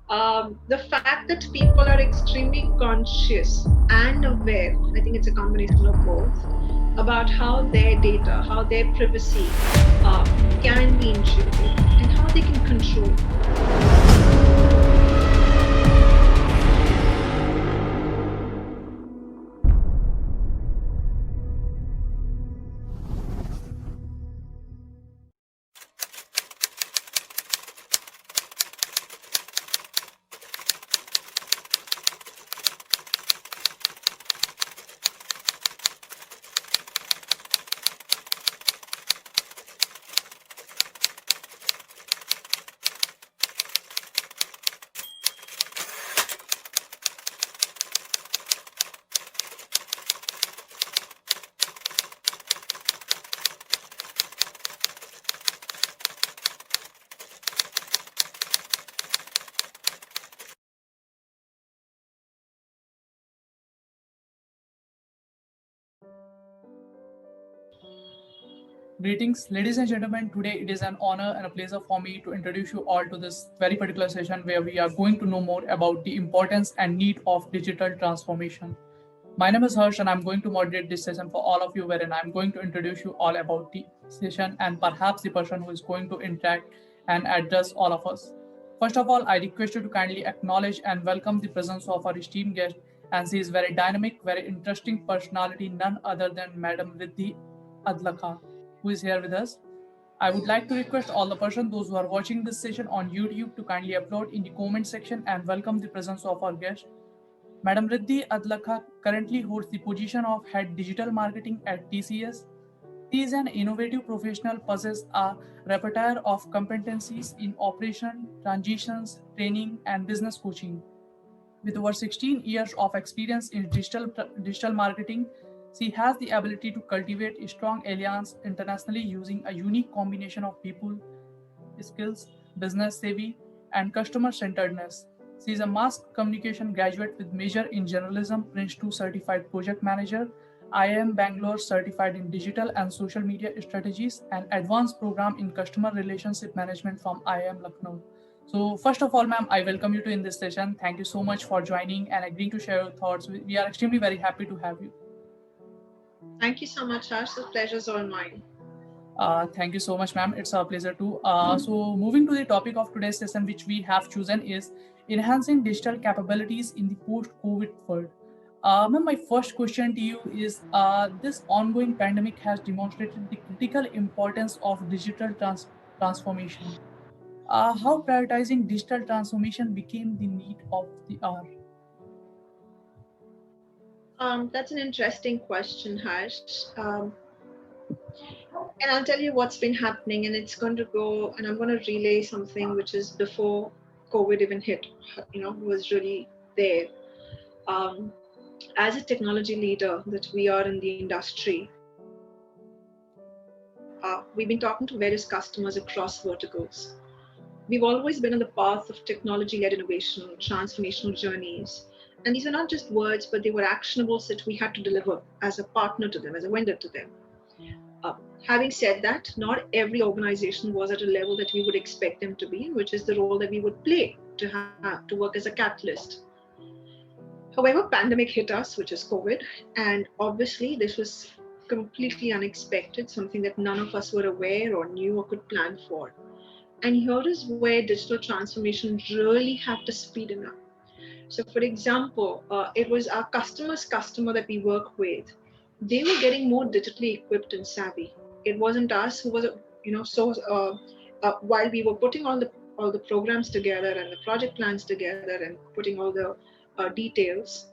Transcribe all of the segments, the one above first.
The fact that people are extremely conscious and aware, I think it's a combination of both, about how their data, how their privacy can be intruded and how they can control. Greetings, ladies and gentlemen. Today it is an honor and a pleasure for me to introduce you all to this very particular session where we are going to know more about the importance and need of digital transformation. My name is Harsh and I'm going to moderate this session for all of you, wherein I'm going to introduce you all about the session and perhaps the person who is going to interact and address all of us. First of all, I request you to kindly acknowledge and welcome the presence of our esteemed guest, and she is very dynamic, very interesting personality, none other than Madam Riddhi Adlakha, who is here with us. I would like to request all the person, those who are watching this session on YouTube, to kindly upload in the comment section and welcome the presence of our guest. Madam Riddhi Adlakha currently holds the position of Head Digital Marketing at TCS. She is an innovative professional, possesses a repertoire of competencies in operation, transitions, training, and business coaching. With over 16 years of experience in digital marketing, she has the ability to cultivate a strong alliance internationally using a unique combination of people, skills, business savvy, and customer centeredness. She is a mass communication graduate with major in journalism, Prince 2 certified project manager, IIM Bangalore certified in digital and social media strategies, and advanced program in customer relationship management from IIM Lucknow. So, first of all, ma'am, I welcome you to in this session. Thank you so much for joining and agreeing to share your thoughts. We are extremely very happy to have you. Thank you so much, Harsh. The pleasure's all mine. Thank you so much, ma'am. It's our pleasure too. So, moving to the topic of today's session, which we have chosen is enhancing digital capabilities in the post-COVID world. Ma'am, my first question to you is: this ongoing pandemic has demonstrated the critical importance of digital transformation. How prioritizing digital transformation became the need of the hour? That's an interesting question, Harsh. And I'll tell you what's been happening, and it's going to go, and I'm going to relay something which is before COVID even hit, was really there. Um, as a technology leader that we are in the industry, we've been talking to various customers across verticals. We've always been on the path of technology led innovation, transformational journeys. And these are not just words, but they were actionables that we had to deliver as a partner to them, as a vendor to them. Uh, Having said that, not every organization was at a level that we would expect them to be, which is the role that we would play to work as a catalyst. However, pandemic hit us, which is COVID, and obviously this was completely unexpected, something that none of us were aware or knew or could plan for. And here is where digital transformation really had to speeden up. So, for example, it was our customer's customer that we work with. They were getting more digitally equipped and savvy. It wasn't us who was, while we were putting all the programs together and the project plans together and putting all the details,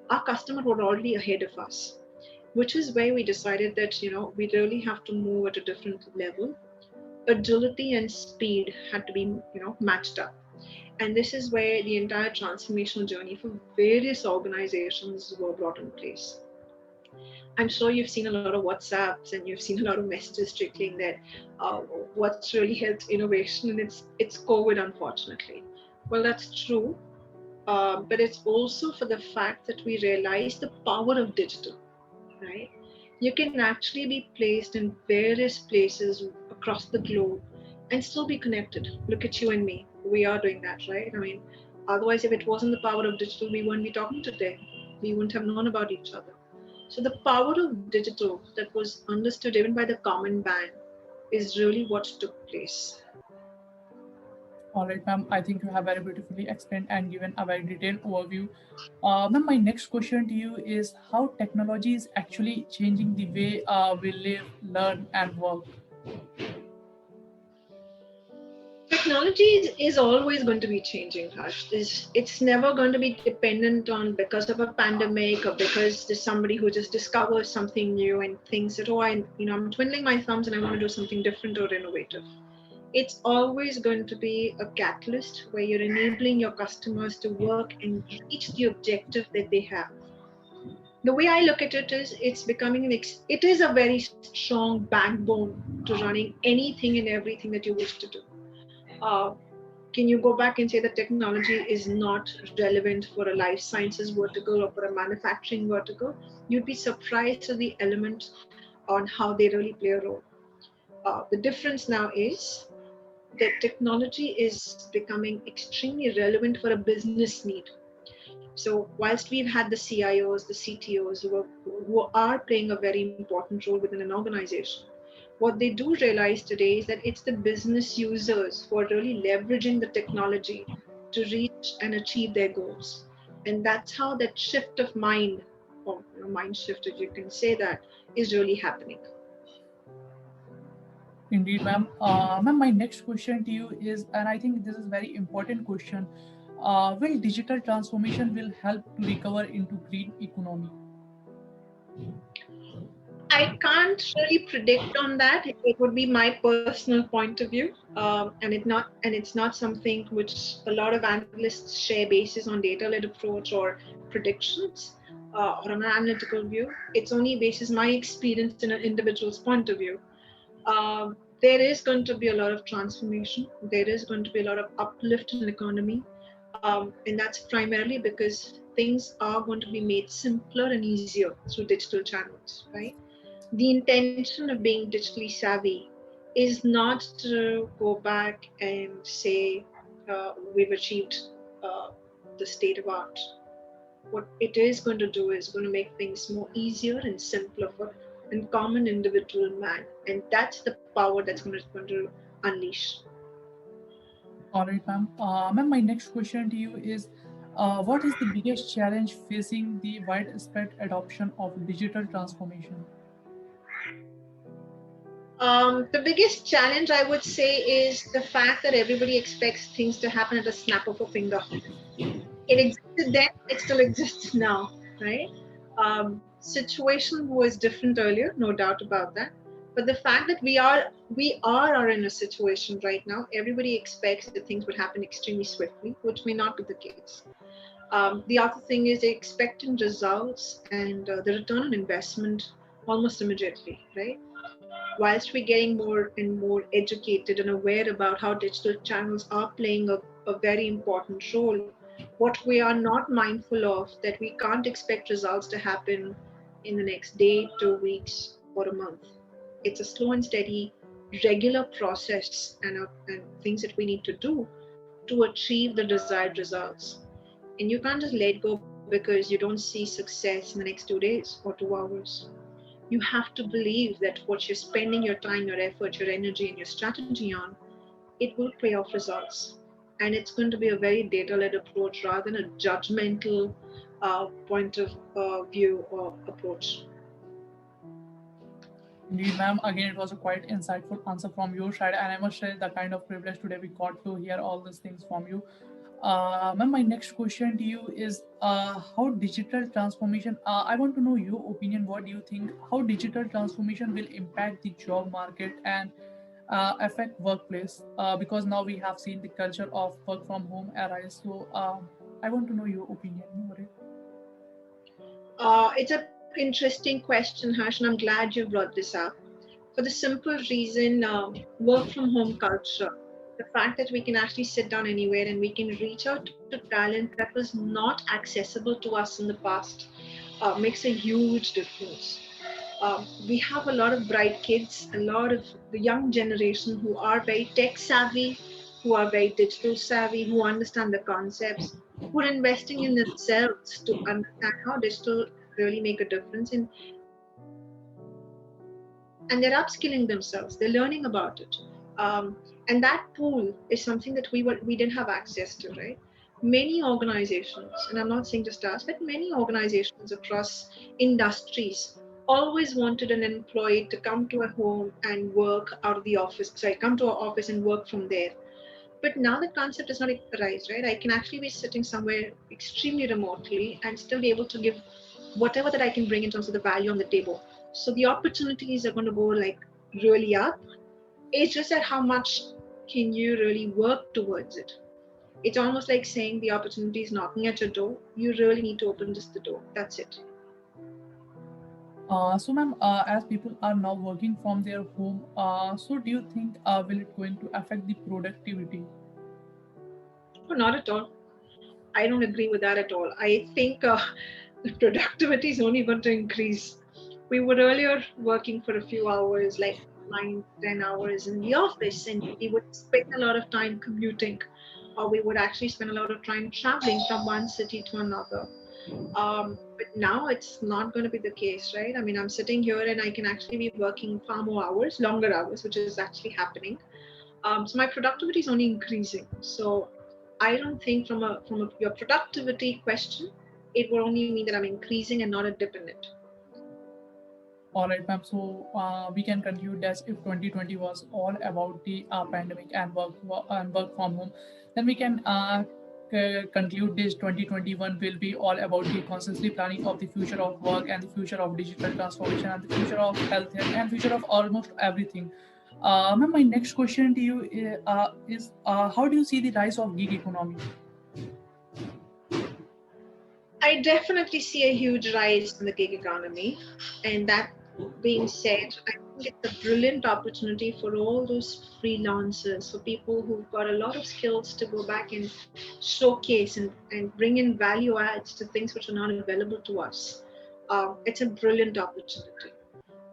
our customer were already ahead of us, which is where we decided that we really have to move at a different level. Agility and speed had to be matched up, and this is where the entire transformational journey for various organizations were brought in place. I'm sure you've seen a lot of WhatsApps and you've seen a lot of messages trickling that uh, what's really helped innovation, and it's COVID, unfortunately. Well, that's true, but it's also for the fact that we realize the power of digital, right? You can actually be placed in various places across the globe and still be connected. Look at you and me. We are doing that, right? I mean, Otherwise, if it wasn't the power of digital, we wouldn't be talking today. We wouldn't have known about each other. So the power of digital that was understood even by the common man is really what took place. All right, ma'am. I think you have very beautifully explained and given a very detailed overview. Ma'am, my next question to you is how technology is actually changing the way we live, learn, and work. Technology is always going to be changing, Harsh. It's never going to be dependent on because of a pandemic or because there's somebody who just discovers something new and thinks that, oh, I'm twiddling my thumbs and I want to do something different or innovative. It's always going to be a catalyst where you're enabling your customers to work and reach the objective that they have. The way I look at it is it is a very strong backbone to running anything and everything that you wish to do. Uh, can you go back and say that technology is not relevant for a life sciences vertical or for a manufacturing vertical? You'd be surprised at the elements on how they really play a role. The difference now is that technology is becoming extremely relevant for a business need. So, whilst we've had the CIOs, the CTOs who are playing a very important role within an organization, what they do realize today is that it's the business users who are really leveraging the technology to reach and achieve their goals. And that's how that shift of mind, or mind shift, if you can say that, is really happening. Indeed, ma'am. Ma'am, my next question to you is, and I think this is very important question. Will digital transformation will help to recover into green economy? I can't really predict on that. It would be my personal point of view, and it's not something which a lot of analysts share basis on data-led approach or predictions or an analytical view. It's only basis my experience in an individual's point of view. There is going to be a lot of transformation. There is going to be a lot of uplift in the economy, and that's primarily because things are going to be made simpler and easier through digital channels, right? The intention of being digitally savvy is not to go back and say we've achieved uh, the state of art. What it is going to do is going to make things more easier and simpler for a common individual man, and that's the power that's going to unleash. All right, ma'am. Ma'am, my next question to you is, what is the biggest challenge facing the widespread adoption of digital transformation? The biggest challenge I would say is the fact that everybody expects things to happen at a snap of a finger. It existed then, it still exists now, right? Situation was different earlier, no doubt about that. But the fact that we are in a situation right now, everybody expects that things would happen extremely swiftly, which may not be the case. The other thing is they expecting results and the return on investment almost immediately, right? Whilst we're getting more and more educated and aware about how digital channels are playing a very important role, what we are not mindful of that we can't expect results to happen in the next day, 2 weeks, or a month. It's a slow and steady, regular process and things that we need to do to achieve the desired results. And you can't just let go because you don't see success in the next 2 days or 2 hours. You have to believe that what you're spending your time, your effort, your energy, and your strategy on, it will pay off results. And it's going to be a very data led approach rather than a judgmental point of view or approach. Indeed, ma'am. Again, it was a quite insightful answer from your side, and I must say the kind of privilege today we got to hear all these things from you. Ma'am, my next question to you is how digital transformation. I want to know your opinion. What do you think? How digital transformation will impact the job market and affect workplace? Because now we have seen the culture of work from home arise. So I want to know your opinion. More. It's an interesting question, Harsh, and I'm glad you brought this up. For the simple reason, work from home culture, the fact that we can actually sit down anywhere and we can reach out to talent that was not accessible to us in the past makes a huge difference. We have a lot of bright kids, a lot of the young generation who are very tech savvy, who are very digital savvy, who understand the concepts, who are investing in themselves to understand how digital really make a difference in, and they're upskilling themselves. They're learning about it, um, and that pool is something that we didn't have access to, right? Many organizations, and I'm not saying just us, but many organizations across industries always wanted an employee to come to a home and work out of the office. Sorry, come to our office and work from there. But now the concept is not arise, right? I can actually be sitting somewhere extremely remotely and still be able to give whatever that I can bring in terms of the value on the table. So the opportunities are going to go like really up. It's just that how much can you really work towards it? It's almost like saying the opportunity is knocking at your door. You really need to open just the door. That's it. So, ma'am, as people are now working from their home, so do you think will it going to affect the productivity? Oh, not at all. I don't agree with that at all. I think the productivity is only going to increase. We were earlier working for a few hours, like 9, 10 hours in the office, and we would spend a lot of time commuting, or we would actually spend a lot of time traveling from one city to another. But now it's not going to be the case, right? I mean, I'm sitting here and I can actually be working far more hours, longer hours, which is actually happening. So my productivity is only increasing. So I don't think from a your productivity question, it will only mean that I'm increasing and not a dip in it. All right, ma'am. So we can conclude that if 2020 was all about the pandemic and work from home, then we can conclude this 2021 will be all about the consciously planning of the future of work and the future of digital transformation and the future of healthcare and future of almost everything. Ma'am, my next question to you is how do you see the rise of gig economy? I definitely see a huge rise in the gig economy. And that being said, I think it's a brilliant opportunity for all those freelancers, for people who've got a lot of skills to go back and showcase and bring in value adds to things which are not available to us. It's a brilliant opportunity.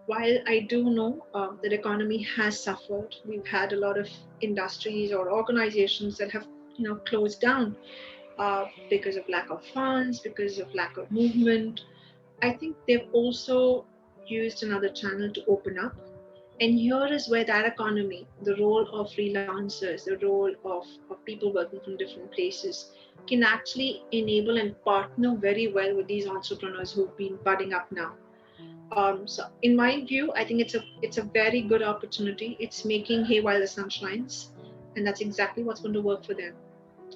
While I do know that economy has suffered, we've had a lot of industries or organizations that have closed down because of lack of funds, because of lack of movement. I think they've also used another channel to open up. And here is where that economy, the role of freelancers, the role of people working from different places, can actually enable and partner very well with these entrepreneurs who've been budding up now. So in my view, I think it's a very good opportunity. It's making hay while the sun shines, and that's exactly what's going to work for them.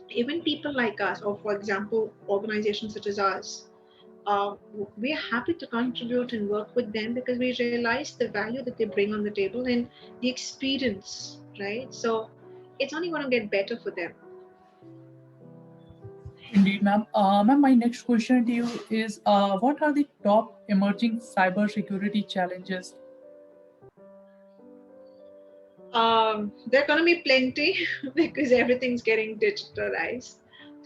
Even people like us, or for example, organizations such as ours, uh, we're happy to contribute and work with them because we realize the value that they bring on the table and the experience, right? So it's only going to get better for them. Indeed, ma'am. Ma'am, my next question to you is what are the top emerging cybersecurity challenges? There are going to be plenty because everything's getting digitalized,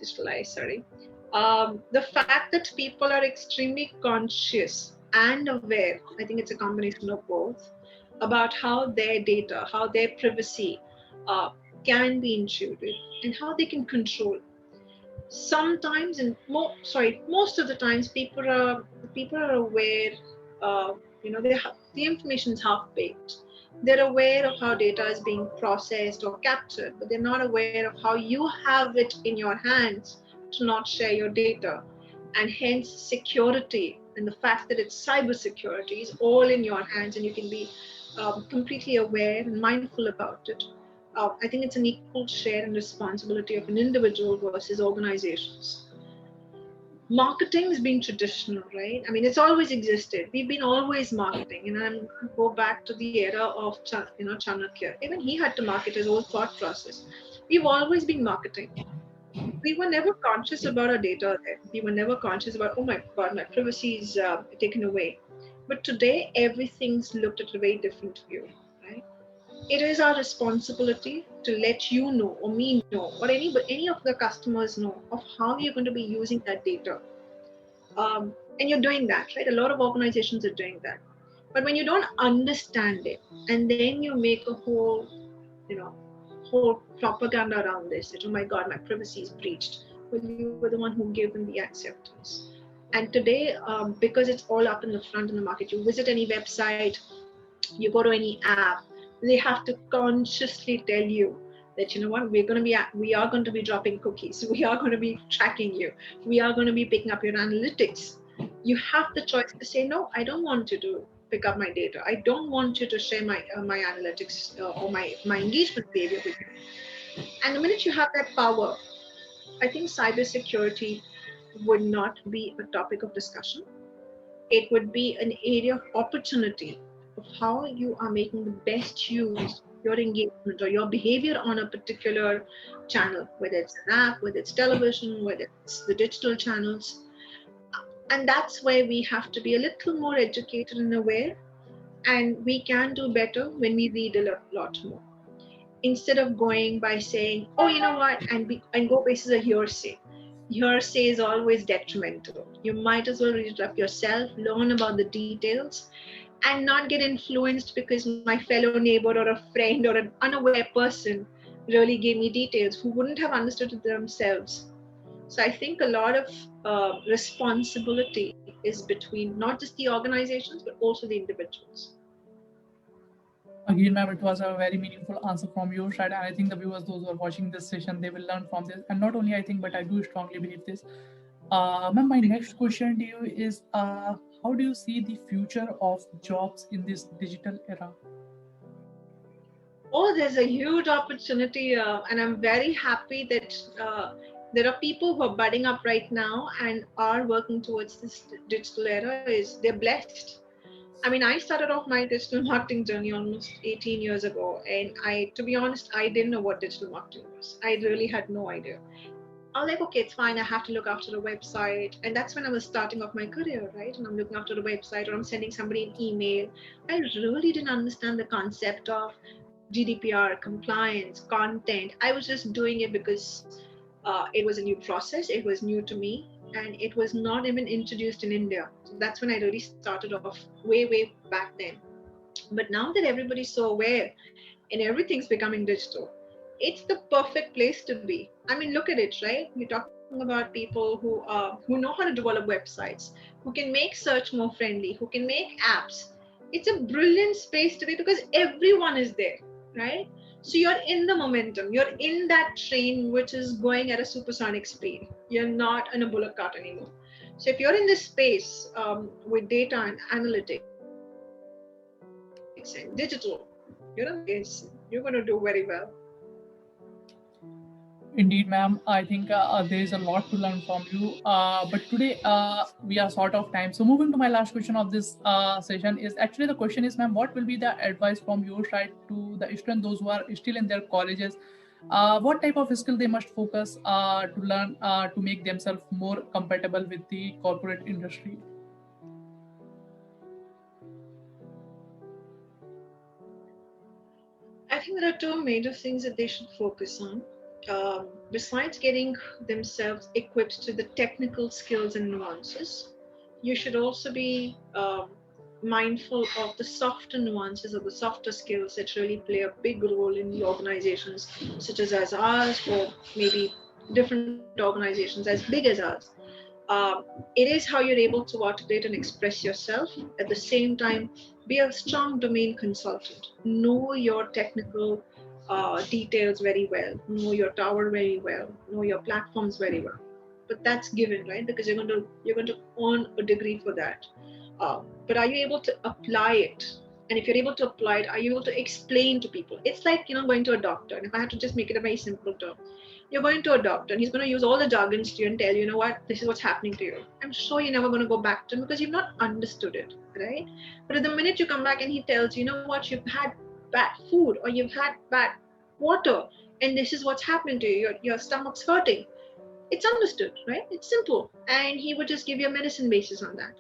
sorry. The fact that people are extremely conscious and aware, I think it's a combination of both, about how their data, how their privacy uh, can be intruded and how they can control. Sometimes, and most of the times, people are aware. Uh, the information is half baked. They're aware of how data is being processed or captured, but they're not aware of how you have it in your hands to not share your data. And hence, security and the fact that it's cybersecurity is all in your hands, and you can be completely aware and mindful about it. I think it's an equal share and responsibility of an individual versus organizations. Marketing has been traditional, right? I mean, it's always existed. We've been always marketing, and I'm going to go back to the era of Chanakya. Even he had to market his whole thought process. We've always been marketing. We were never conscious about our data there. We were never conscious about, oh my God, my privacy is taken away. But today, everything's looked at a very different view, right? It is our responsibility to let you know, or me know, or any of the customers know of how you're going to be using that data. And you're doing that, right? A lot of organizations are doing that. But when you don't understand it, and then you make a whole, you know, whole propaganda around this that, oh my God, my privacy is breached. Well, you were the one who gave them the acceptance. And today, because it's all up in the front in the market, you visit any website, you go to any app, they have to consciously tell you that, you know what, we are going to be dropping cookies, we are going to be tracking you, we are going to be picking up your analytics. You have the choice to say, no, I don't want you to pick up my data, I don't want you to share my analytics or my engagement behavior with you. And the minute you have that power, I think cybersecurity would not be a topic of discussion. It would be an area of opportunity of how you are making the best use your engagement or your behavior on a particular channel, whether it's an app, whether it's television, whether it's the digital channels. And that's where we have to be a little more educated and aware. And we can do better when we read a lot more. Instead of going by saying, oh, you know what, and go basis a hearsay. Hearsay is always detrimental. You might as well read it up yourself, learn about the details, and not get influenced because my fellow neighbor or a friend or an unaware person really gave me details who wouldn't have understood it themselves. So I think a lot of responsibility is between not just the organizations but also the individuals. Again, ma'am, it was a very meaningful answer from your side, and I think the viewers, those who are watching this session, they will learn from this. And not only I think, but I do strongly believe this. Ma'am, my next question to you is, how do you see the future of jobs in this digital era? Oh, there's a huge opportunity, and I'm very happy that there are people who are budding up right now and are working towards this digital era. Is they're blessed. I mean, I started off my digital marketing journey almost 18 years ago, and to be honest, I didn't know what digital marketing was. I really had no idea. I was like, okay, it's fine. I have to look after a website. And that's when I was starting off my career, right? And I'm looking after a website or I'm sending somebody an email. I really didn't understand the concept of GDPR, compliance, content. I was just doing it because it was a new process. It was new to me. And it was not even introduced in India. So that's when I really started off way back then. But now that everybody's so aware and everything's becoming digital, it's the perfect place to be. I mean, look at it, right? You're talking about people who know how to develop websites, who can make search more friendly, who can make apps. It's a brilliant space to be because everyone is there, right? So you're in the momentum. You're in that train which is going at a supersonic speed. You're not in a bullock cart anymore. So if you're in this space with data and analytics and digital, you're in the right place. You're going to do very well. Indeed, ma'am. I think there is a lot to learn from you. But today we are short of time. So moving to my last question of this session is actually the question is, ma'am, what will be the advice from your side to the students, those who are still in their colleges? What type of skill they must focus to learn to make themselves more compatible with the corporate industry? I think there are two major things that they should focus on. Besides getting themselves equipped to the technical skills and nuances, you should also be mindful of the softer nuances or the softer skills that really play a big role in the organizations, such as ours, or maybe different organizations as big as ours. It is how you're able to articulate and express yourself. At the same time, be a strong domain consultant. Know your technical details very well. Know your tower very well. Know your platforms very well. But that's given, right? Because you're going to earn a degree for that. But are you able to apply it? And if you're able to apply it, are you able to explain to people? It's like going to a doctor. And if I had to just make it a very simple term, you're going to a doctor and he's going to use all the jargons to you and tell you, you know what, this is what's happening to you. I'm sure you're never going to go back to him because you've not understood it, right? But at the minute you come back and he tells you, you know what, you've had bad food or you've had bad water and this is what's happening to you, your stomach's hurting. It's understood, right? It's simple. And he would just give you a medicine basis on that.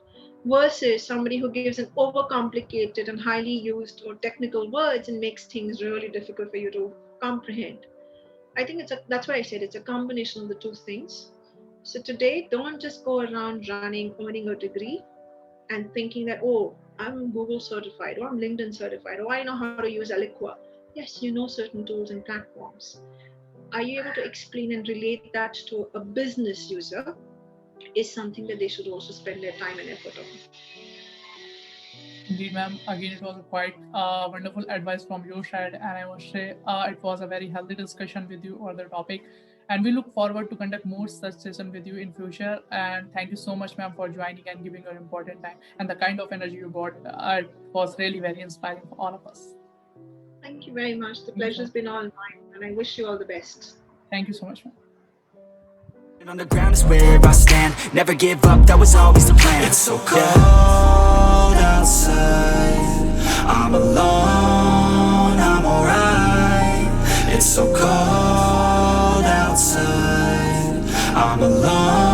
Versus somebody who gives an overcomplicated and highly used or technical words and makes things really difficult for you to comprehend. I think that's what I said. It's a combination of the two things. So today, don't just go around earning a degree and thinking that, oh, I'm Google certified or I'm LinkedIn certified or I know how to use Aliqua. Yes, you know certain tools and platforms. Are you able to explain and relate that to a business user? Is something that they should also spend their time and effort on. Indeed, ma'am. Again, it was a quite wonderful advice from your side, and I must say it was a very healthy discussion with you on the topic. And we look forward to conduct more such session with you in future. And thank you so much, ma'am, for joining and giving your important time and the kind of energy you brought. It was really very inspiring for all of us. Thank you very much. The Thank you so pleasure's much. been all mine, and I wish you all the best. Thank you so much, ma'am. On the ground is where I stand. Never give up, that was always the plan. It's so cold outside. I'm alone, I'm alright. It's so cold outside. I'm alone.